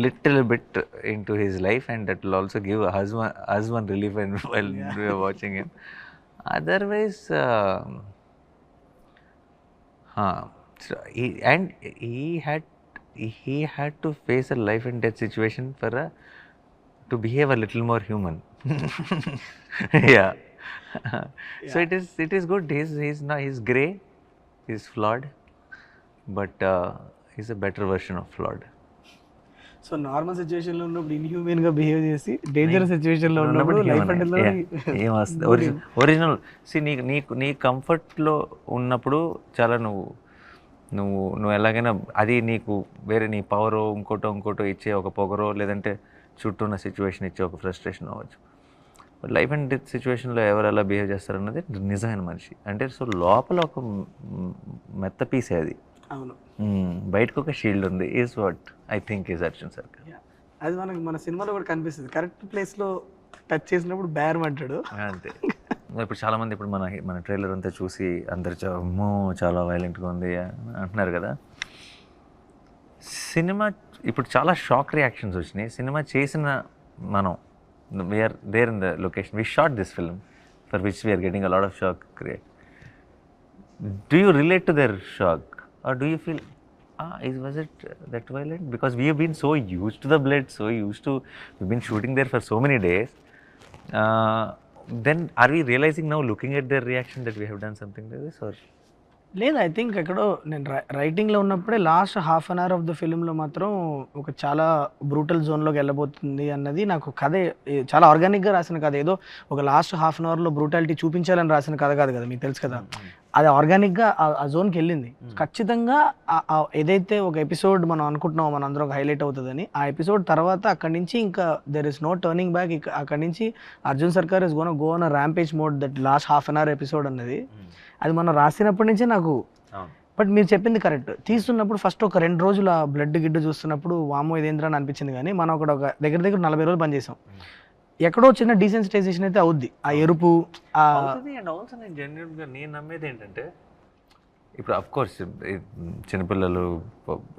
little bit into his life, and that will also give us one relief while we are watching him. Otherwise, so he had to face a life and death situation to behave a little more human. Yeah. So it is good. He's grey, he's flawed, but he's a better version of flawed. So normal సిచ్యువేషన్లో ఉన్నప్పుడు ఇన్హ్యూమన్గా behave చేసి dangerous సిచ్యువేషన్లో ఉన్నప్పుడు life అంటే ఏమొస్తుంది original. నీ కంఫర్ట్లో ఉన్నప్పుడు చాలా నువ్వు ఎలాగైనా అది నీకు వేరే నీ పవరో ఇంకోటో ఇచ్చే ఒక పొగరో, లేదంటే చుట్టూ ఉన్న సిచ్యువేషన్ ఇచ్చే ఒక ఫ్రస్ట్రేషన్ అవ్వచ్చు. బట్ లైఫ్ అండ్ డెత్ సిచ్యువేషన్లో ఎవరు ఎలా బిహేవ్ చేస్తారన్నది నిజమైన మనిషి అంటే. సో లోపల ఒక మెత్త పీసే అది. అవును, బయటకు ఒక షీల్డ్ ఉంది. Is what I think is Arjun సర్కార్. అది మన సినిమాలో కూడా కనిపిస్తుంది. కరెక్ట్ ప్లేస్లో టచ్ చేసినప్పుడు బేరం అంటాడు అంతే. ఇప్పుడు చాలామంది ఇప్పుడు మన ట్రైలర్ అంతా చూసి అందరు చాలా వైలెంట్గా ఉంది అంటున్నారు కదా. సినిమా ఇప్పుడు చాలా షాక్ రియాక్షన్స్ వచ్చినాయి. సినిమా చేసిన మనం we are there in the location. We shot this film for which we are getting a lot of shock. Do you relate to their shock, or do you feel was it that violent? Because we have been so used to the blood, we've been shooting there for so many days. Then are we realizing now, looking at their reaction, that we have done something like this? Or లేదు, I think ఎక్కడో నేను రైటింగ్లో ఉన్నప్పుడే last half an hour of the ఫిల్మ్లో మాత్రం ఒక చాలా brutal జోన్లోకి వెళ్ళబోతుంది అన్నది నాకు కథ చాలా ఆర్గానిక్గా రాసిన కథ. ఏదో ఒక లాస్ట్ హాఫ్ అన్ అవర్లో బ్రూటాలిటీ చూపించాలని రాసిన కథ కాదు కదా, మీకు తెలుసు కదా. అది ఆర్గానిక్గా ఆ జోన్కి వెళ్ళింది. ఖచ్చితంగా ఏదైతే ఒక ఎపిసోడ్ మనం అనుకుంటున్నామో మన అందరూ ఒక హైలైట్ అవుతుందని, ఆ ఎపిసోడ్ తర్వాత అక్కడి నుంచి ఇంకా there is no turning back. అక్కడి నుంచి Arjun Sarkar is gonna go on rampage mode. That last half an hour episode అన్నది అది మనం రాసినప్పటి నుంచే నాకు బట్ మీరు చెప్పింది కరెక్ట్. తీస్తున్నప్పుడు ఫస్ట్ ఒక 2 రోజులు ఆ బ్లడ్ గిడ్డు చూస్తున్నప్పుడు వామో ఇదేంద్రా అని అనిపించింది, కానీ మనం అక్కడ ఒక దగ్గర 40 రోజులు పనిచేసాం. ఎక్కడో చిన్న డీసెన్సిటైజేషన్ అయితే అవుద్ది, ఆ ఎరుపు అవుతుంది. అండ్ ఆల్సో నేను జెన్యున్గా నేను నమ్మేది ఏంటంటే, ఇప్పుడు అఫ్ కోర్స్ చిన్నపిల్లలు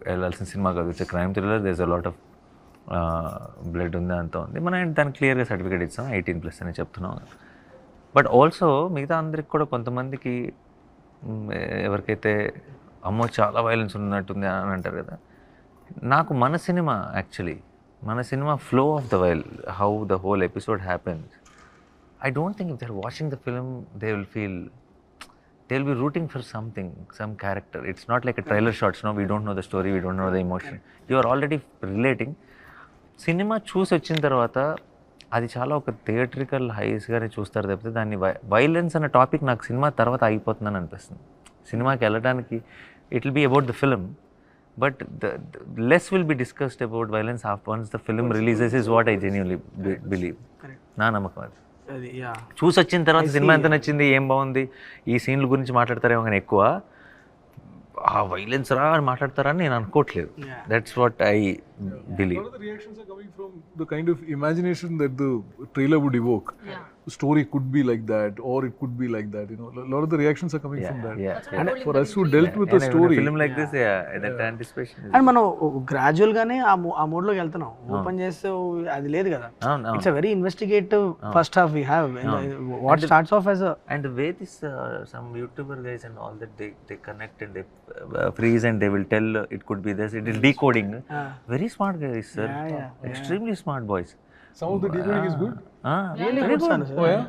వెళ్ళాల్సిన సినిమా కాదు, it's crime thriller, there's a lot of blood ఉంది, అంత ఉంది. మనం దానికి క్లియర్గా సర్టిఫికేట్ ఇస్తాం 18+ అని చెప్తున్నాం. బట్ ఆల్సో మిగతా అందరికి కూడా కొంతమందికి ఎవరికైతే అమ్మో చాలా వైలెన్స్ ఉన్నట్టుంది అని అంటారు కదా, నాకు మన సినిమా యాక్చువల్లీ మన cinema flow of the while, how the whole episode happens, I don't think if they're watching the film, they'll be rooting for something, some character. It's not like a trailer shots, no, we don't know the story, we don't know the emotion. You are already relating. Cinema చూసి వచ్చిన తర్వాత అది చాలా ఒక theatrical హైస్గానే చూస్తారు తప్పితే దాన్ని violence అనే టాపిక్ నాకు సినిమా తర్వాత అయిపోతుందని అనిపిస్తుంది. సినిమాకి వెళ్ళడానికి it will be about the film, but the less will be discussed about violence once the film releases is what I genuinely believe. నా నమ్మకం అది. చూసి వచ్చిన తర్వాత సినిమా ఎంత నచ్చింది, ఏం బాగుంది, ఈ సీన్ల గురించి మాట్లాడతారేమో కానీ ఎక్కువ ఆ వైలెన్స్ రా అని మాట్లాడతారని నేను అనుకోవట్లేదు. That's what I believe. A lot of the reactions are coming from the kind of imagination that the trailer would evoke. The story could be like that, or it could be like that. You know, a lot of the reactions are coming from that. And for us who dealt with the story, film like this, that anticipation is. And మనం gradual గానే ఆ మోడ్లోకి వెళ్తున్నాం. Open చేస్తే అది లేదు కదా, it's a very investigative first half we have. What starts off as And the way this some YouTuber guys and all that they connect and they freeze and they will tell it could be this, it is decoding. Very smart guys, sir. Extremely smart boys. some of the decoding is good. really good,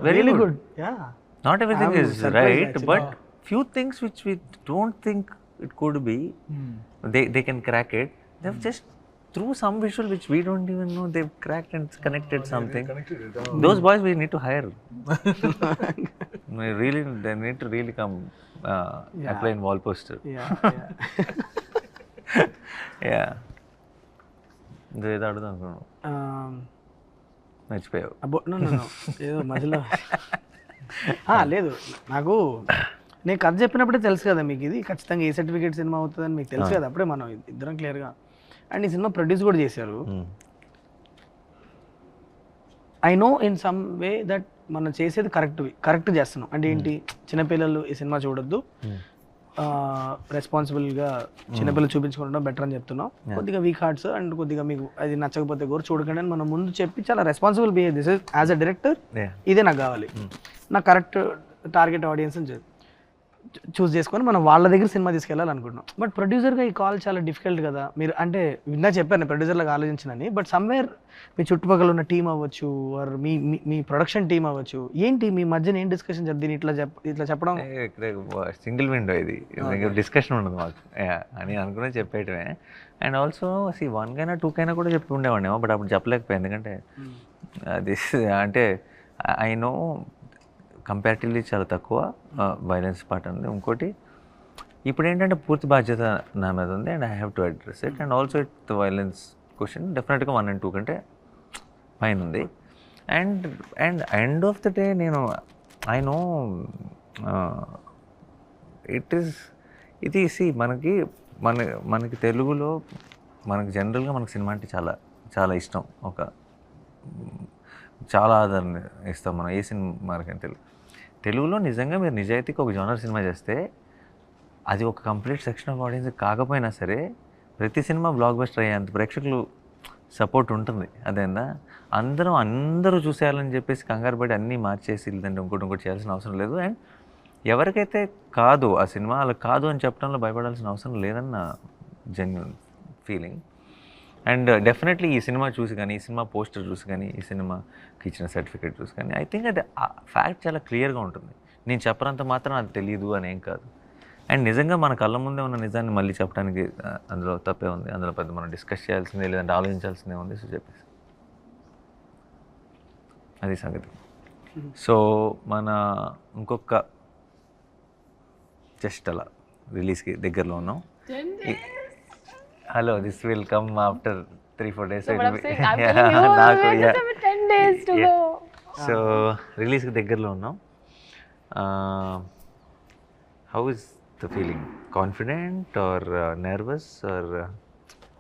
Very really good. good. Yeah, Not everything is right, but few things which we don't think it could be, they can crack it. They've just through some visual which we don't even know, they've cracked and connected something. Connected it. Those boys we need to hire. They need to really come apply in wall poster. Yeah. ఏదో అడుగుదాం అనుకున్నాను, మర్చిపోయావు. అబ్బో ఏదో మధ్యలో లేదు, నాకు నేను కథ చెప్పినప్పుడే తెలుసు కదా మీకు ఇది ఖచ్చితంగా ఏ సర్టిఫికేట్ సినిమా అవుతుందని మీకు తెలుసు కదా, అప్పుడే మనం ఇద్దరం క్లియర్గా. అండ్ ఈ సినిమా ప్రొడ్యూస్ కూడా చేశారు. I know in some way that మనం చేసేది కరెక్ట్ చేస్తున్నాం. అంటే ఏంటి, చిన్నపిల్లలు ఈ సినిమా చూడొద్దు, రెస్పాన్సిబుల్గా చిన్నపిల్లలు చూపించుకుంటాం బెటర్ అని చెప్తున్నాం. కొద్దిగా వీక్ హార్ట్స్ అండ్ కొద్దిగా మీకు అది నచ్చకపోతే కూడా చూడకండి అని మనం ముందు చెప్పి చాలా responsible behave. This is as a director ఇదే నాకు కావాలి, నాకు కరెక్ట్ టార్గెట్ ఆడియన్స్ చూస్ చేసుకొని మనం వాళ్ళ దగ్గర సినిమా తీసుకెళ్ళాలనుకుంటున్నాం. బట్ ప్రొడ్యూసర్గా ఈ కాల్ చాలా డిఫికల్ట్ కదా. మీరు అంటే విన్నా చెప్పారు నేను ప్రొడ్యూసర్లాగా ఆలోచించినని, బట్ సమ్వేర్ మీ చుట్టుపక్కల ఉన్న టీం అవ్వచ్చు, ఆర్ మీ ప్రొడక్షన్ టీం అవ్వచ్చు, ఏంటి మీ మధ్యన ఏం డిస్కషన్ దీన్ని ఇట్లా చెప్పడం? సింగిల్ విండో ఇది, డిస్కషన్ ఉండదు మాకు అని అనుకునే చెప్పేయటమే. అండ్ ఆల్సో వన్ కైనా 2 కైనా కూడా చెప్పి ఉండేవాడినేమో, బట్ అప్పుడు చెప్పలేకపోయాను. ఎందుకంటే దిస్ అంటే ఐ నో కంపారిటివ్లీ చాలా తక్కువ వైలెన్స్ పార్ట్ ఉంది. ఇంకోటి ఇప్పుడు ఏంటంటే పూర్తి బాధ్యత నా మీద ఉంది, and I have to address it. And also it the violence question డెఫినెట్గా 1 and 2 కంటే పైన ఉంది. And end of the day నేను ఐ నో ఇది మనకి తెలుగులో మనకి జనరల్గా మనకి సినిమా అంటే చాలా చాలా ఇష్టం, చాలా ఆదరణ ఇస్తాం మనం ఏ సినిమాకని. తెలుగులో నిజంగా మీరు నిజాయితీకి ఒక జోనర్ సినిమా చేస్తే అది ఒక కంప్లీట్ సెక్షన్ ఆఫ్ ఆడియన్స్ కాకపోయినా సరే ప్రతి సినిమా బ్లాక్ బస్టర్ అయ్యేంత ప్రేక్షకులు సపోర్ట్ ఉంటుంది. అదేందా అందరూ చూసేయాలని చెప్పేసి కంగారు పడి అన్నీ మార్చేసి లేదంటే ఇంకోటి చేయాల్సిన అవసరం లేదు. అండ్ ఎవరికైతే కాదు ఆ సినిమా అలా కాదు అని చెప్పడంలో భయపడాల్సిన అవసరం లేదని నా జెన్యూన్ ఫీలింగ్. అండ్ డెఫినెట్లీ ఈ సినిమా చూసి కానీ, ఈ సినిమా పోస్టర్ చూసి కానీ, ఈ సినిమాకి ఇచ్చిన సర్టిఫికేట్ చూసి కానీ ఐ థింక్ అది ఫ్యాక్ట్ చాలా క్లియర్గా ఉంటుంది. నేను చెప్పనంత మాత్రం అది తెలియదు అని ఏం కాదు. అండ్ నిజంగా మన కళ్ళ ముందే ఉన్న నిజాన్ని మళ్ళీ చెప్పడానికి అందులో తప్పే ఉంది, అందులో పెద్ద మనం డిస్కస్ చేయాల్సిందే లేదంటే ఆలోచించాల్సిందే ఉంది. సో చెప్పేసి అది సంగతి. సో మన ఇంకొక జస్ట్ అలా రిలీజ్కి దగ్గరలో ఉన్నాం. Hello, this will come after 3-4 days. So రిలీజ్కి దగ్గరలో ఉన్నాం. How is the feeling? Confident or nervous or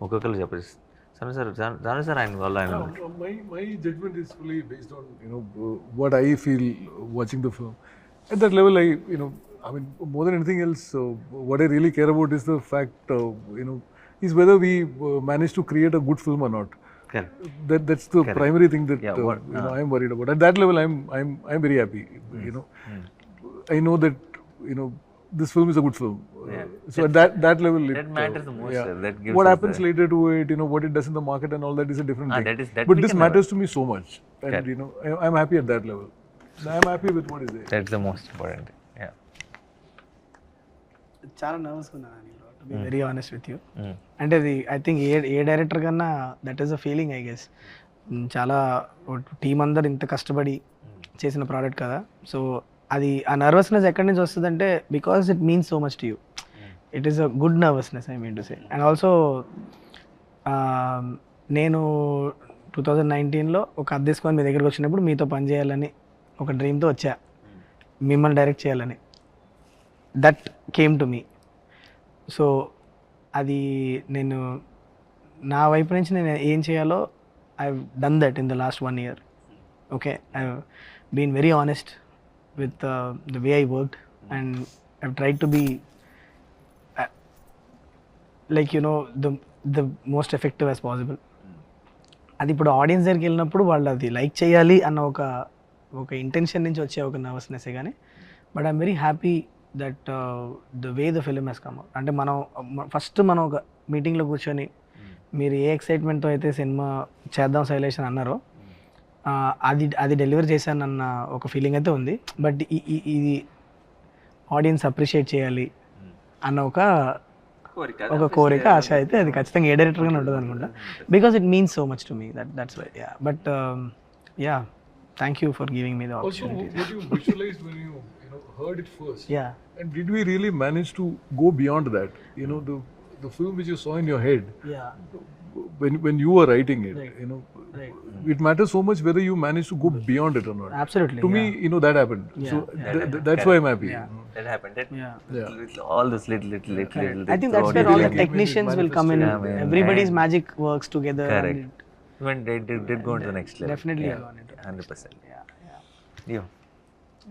ఒక్కొక్కరు చెప్పచ్చు. జాను సార్ ఆయన వల్ల ఆయన My judgment is fully based on what I feel watching the film. At that level, I mean, more than anything else, what I really care about is the fact, is whether we manage to create a good film or not. Correct. That's the primary thing that Yeah, I am worried about. At that level, I'm very happy. I know that this film is a good film. So at that level, that matters the most. Sir. That gives what us happens later to it, what it does in the market and all that is a different thing. that But we this can matters to me so much, and Correct. I'm happy at that level. I'm happy with what is there. That's the most important thing. Yeah. చాలా నర్వస్గా ఉన్నాను to be very honest with you. అంటే అది I think A director కన్నా that is a feeling I guess. చాలా team అందరు ఇంత కష్టపడి చేసిన ప్రోడక్ట్ కదా. సో అది ఆ నర్వస్నెస్ ఎక్కడి నుంచి వస్తుందంటే because it means so much to you. It is a good nervousness I mean to say. And also నేను 2019లో ఒక అద్దెసుకొని మీ దగ్గరికి వచ్చినప్పుడు మీతో పనిచేయాలని ఒక డ్రీమ్తో వచ్చా, మిమ్మల్ని డైరెక్ట్ చేయాలని. That came to me. So అది నేను నా వైపు నుంచి నేను ఏం చేయాలో I done that in the last 1 year. Okay, I been very honest with the way I worked, and I've tried to be like the most effective as possible. అది ఇప్పుడు ఆడియన్స్ దగ్గరికి వెళ్ళినప్పుడు వాళ్ళు అది లైక్ చేయాలి అన్న ఒక ఇంటెన్షన్ నుంచి వచ్చే ఒక నర్వస్నెస్సే కానీ, but I'm very happy that the way the film has come out. అంటే మనం ఫస్ట్ మనం ఒక మీటింగ్లో కూర్చొని మీరు ఏ ఎక్సైట్మెంట్తో అయితే సినిమా చేద్దాం శైలేష్ అని అన్నారో అది డెలివర్ చేశానన్న ఒక ఫీలింగ్ అయితే ఉంది. బట్ ఇది ఆడియన్స్ అప్రిషియేట్ చేయాలి అన్న ఒక కోరిక, ఆశ అయితే అది ఖచ్చితంగా ఏ డైరెక్టర్గానే ఉంటుంది అనుకుంటా. Because it means so much to me that's why. Yeah, but yeah, thank you for giving me the Also, opportunity. what you visualized when you heard it first, yeah, and did we really manage to go beyond that? The film which you saw in your head yeah, when you were writing it, right, it matters so much whether you manage to go beyond it or not. Absolutely. To me, that happened. So that's why I'm happy. That happened. Yeah. All this little I think that's where all the technicians will come in. Everybody's magic works together. Correct. And When they did go on to the next level. Definitely Yeah, go on it. 100%. yeah. You.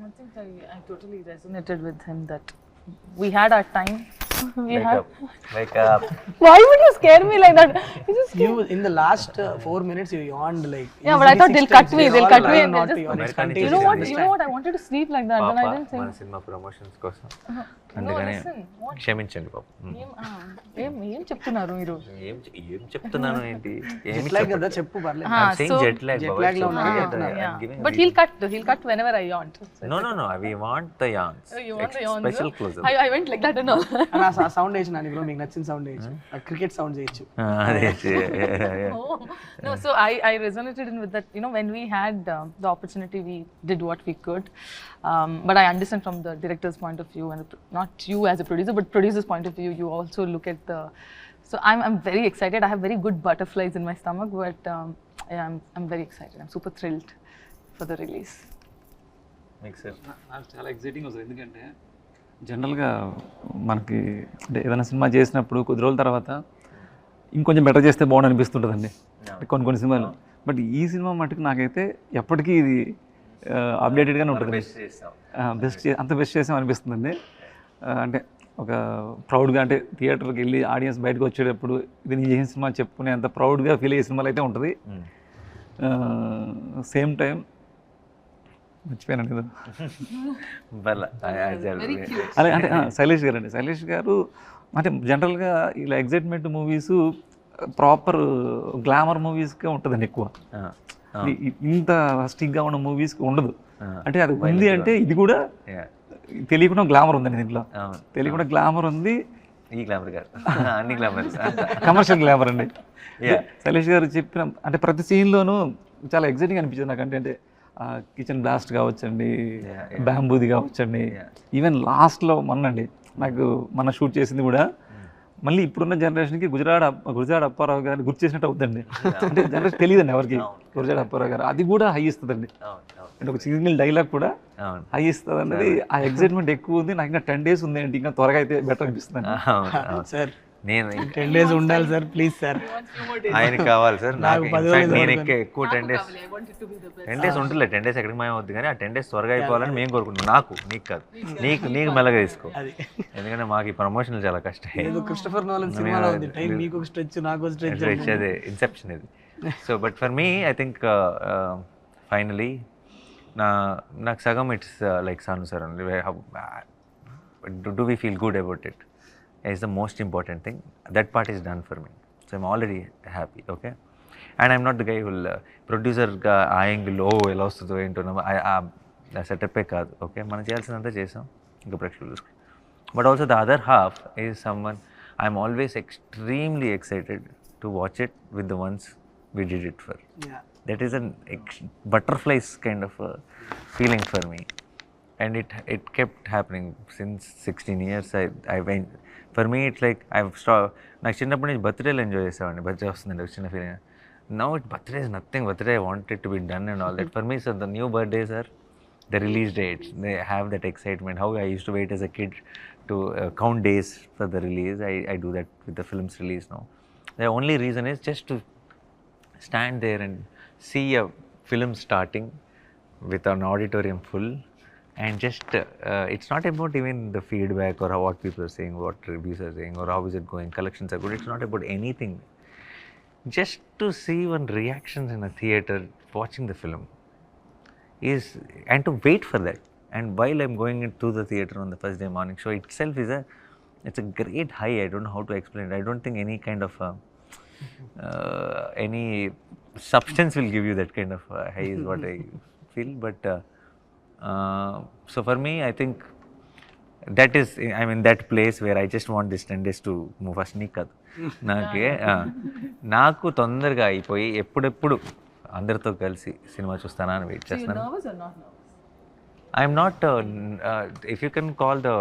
I think I totally resonated with him that we had our time. Wake up. Why would you scare me like that? You just You in the last 4 minutes you yawned like. Yeah, but I easily thought 6 they'll times. cut me. They They'll all cut me learn and not they'll to just- yawn. It's American contagious. you know what? I wanted to sleep like that, and I didn't మన think. Cinema promotions కోసం No, అందుకని listen. What? క్షమించండి పాప. ఏం చెప్తున్నారు మీరు? ఏం చెప్తున్నాను ఏంటి? Jet lag కదా, చెప్పు పర్లేదు. Ah, so- jet lag. jet lag లో ఉన్నారు చెప్తున్నారు. But he'll cut whenever I yawned. No. We want the yawns. Oh, you want the yawns? Special close up. I went like that and all. And ఆ sound వేసి Nani bro, మీకు నచ్చిన sound వేయచ్చు, cricket sound చేయొచ్చు. అదే. Oh. No, so I resonated in with that. When we had the opportunity, we did what we could. But I understand from the director's point of view, and not you as a producer, but producer's point of view, you also look at the. So I'm very excited. I have very good butterflies in my stomach, but yeah, I'm very excited. I'm super thrilled for the release. Makes sense. నాకు చాలా exciting వస్తుంది. ఎందుకంటే జనరల్గా మనకి అంటే ఏదైనా cinema చేసినప్పుడు కొద్ది రోజుల తర్వాత ఇంకొంచెం బెటర్ చేస్తే బాగుండు అనిపిస్తుంటుందండి కొన్ని సినిమాలు. బట్ ఈ సినిమా మటుకు నాకైతే ఎప్పటికీ ఇది అప్డేటెడ్గానే ఉంటుంది. అంత బెస్ట్ చేసాం అనిపిస్తుందండి. అంటే ఒక ప్రౌడ్గా, అంటే థియేటర్కి వెళ్ళి ఆడియన్స్ బయటకు వచ్చేటప్పుడు ఇది నేను చేసిన సినిమా చెప్పుకునే అంత ప్రౌడ్గా ఫీల్ అయ్యే సినిమాలు అయితే ఉంటుంది. సేమ్ టైం మర్చిపోయానండి కదా. అలా అంటే శైలేష్ గారు అండి. శైలేష్ గారు అంటే జనరల్గా ఇలా ఎగ్జైట్మెంట్ మూవీస్ ప్రాపర్ గ్లామర్ మూవీస్కే ఉంటుందండి ఎక్కువ. ఇంత స్టిక్గా ఉన్న మూవీస్కి ఉండదు. అంటే అది ఉంది అంటే ఇది కూడా తెలియకుండా గ్లామర్ ఉందండి దీంట్లో. తెలియకుండా గ్లామర్ ఉంది. ఈ గ్లామర్ గారు అన్ని గ్లామర్స్, కమర్షియల్ గ్లామర్ అండి. శైలేష్ గారు చెప్పిన అంటే ప్రతి సీన్లోనూ చాలా ఎగ్జైటింగ్ అనిపించింది నాకు. అంటే కిచెన్ బ్లాస్ట్ కావచ్చండి, బ్యాంబూది కావచ్చండి, ఈవెన్ లాస్ట్లో మొన్నండి నాకు మన షూట్ చేసింది కూడా మళ్ళీ ఇప్పుడున్న జనరేషన్కి గురజాడ అప్పారావు గారిని గుర్తు చేసినట్టు అవుతుందండి. అంటే జనరేషన్ తెలియదండి ఎవరికి గురజాడ అప్పారావు గారు. అది కూడా హై ఇస్తుందండి. అంటే ఒక సింగిల్ డైలాగ్ కూడా అవును హై ఇస్తుంది అన్నది ఆ ఎగ్జైట్మెంట్ ఎక్కువ ఉంది. నాకు ఇంకా 10 days ఉంది అంటే ఇంకా త్వరగా అయితే బెటర్ అనిపిస్తుంది. సార్ నేను 10 days ఉండాలి సార్, ప్లీజ్ సార్. ఆయనకి కావాలి సార్. నాకు నాకు 10 in fact రోజులు నేను పడుతుంది. ఎక్కువ 10 days 10 days ఉంటుందిలే. 10 days ఎక్కడికి మాయం అవుద్ది, కానీ ఆ 10 days త్వరగా అయిపోవాలని మేము కోరుకుంటున్నాం. నాకు, నీకు కాదు, నీకు మెల్లగా తీసుకో. అది ఎందుకంటే మాకు ఈ ప్రమోషన్లు చాలా కష్టం. ఏదో క్రిస్టఫర్ నోలన్ సినిమాలో ఉంది, టైం మీకు ఒక స్ట్రెచ్ నాకు ఒక స్ట్రెచ్. అదే ఇన్సెప్షన్ ఇది. So but for me I think finally నాకు సగం it's like Sanu sir only. Do we feel good about it is the most important thing. That part is done for me, so I'm already happy. Okay, and I'm not the guy who will producer ga angle ఎలా వస్తుందో ఏంటో ఆ సెటప్పే కాదు. Okay, మనం చేయాల్సినంత చేసాం, ఇంకా ప్రేక్షకులు చూసుకో. But also the other half is someone I'm always extremely excited to watch it with the ones we did it for. That is an butterflies kind of a feeling for me, and it kept happening since 16 years. I went, for me it's like I've stopped. నాకు చిన్నప్పటి నుంచి బర్త్డేలు enjoy చేసేవాడిని. Birthday వస్తుందండి ఒక చిన్న feeling. Now it birthday is nothing. Birthday I want it to be done and all that. For me so the new birthdays are the release dates. They have that excitement. How I used to wait as a kid to count days for the release. I do that with the film's release now. The only reason is just to stand there and see a film starting with an auditorium full, and just it's not about even the feedback or what people are saying, what reviews are saying, or how is it going, collections are good. It's not about anything. Just to see one reactions in a theater watching the film is, and to wait for that, and while I'm going into the theater on the first day morning show itself is it's a great high. I don't know how to explain it. I don't think any kind of any substance will give you that kind of high is what I feel. But so for me I think that is, I'm in that place where I just want this 10 days to move fast. నీకు కాదు, నాకు తొందరగా అయిపోయి ఎప్పుడెప్పుడు అందరితో కలిసి cinema చూస్తానా అని వెయిట్ చేస్తాను. I'm not, if you can call the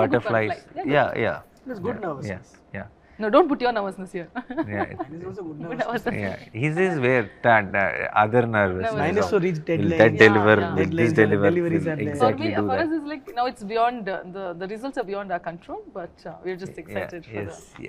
butterflies. Yeah. It's good now. Yeah. No, don't put your nervousness here. Yeah. This is also good now. Nervousness. Yeah. His is where that other nervous. Mine is to reach Will deadline. that deliver? Yeah. Will this Deadlines, deliver? deliveries Will are there. exactly do For that. us, it's like now it's beyond the results are beyond our control, but we're just excited for Yes. the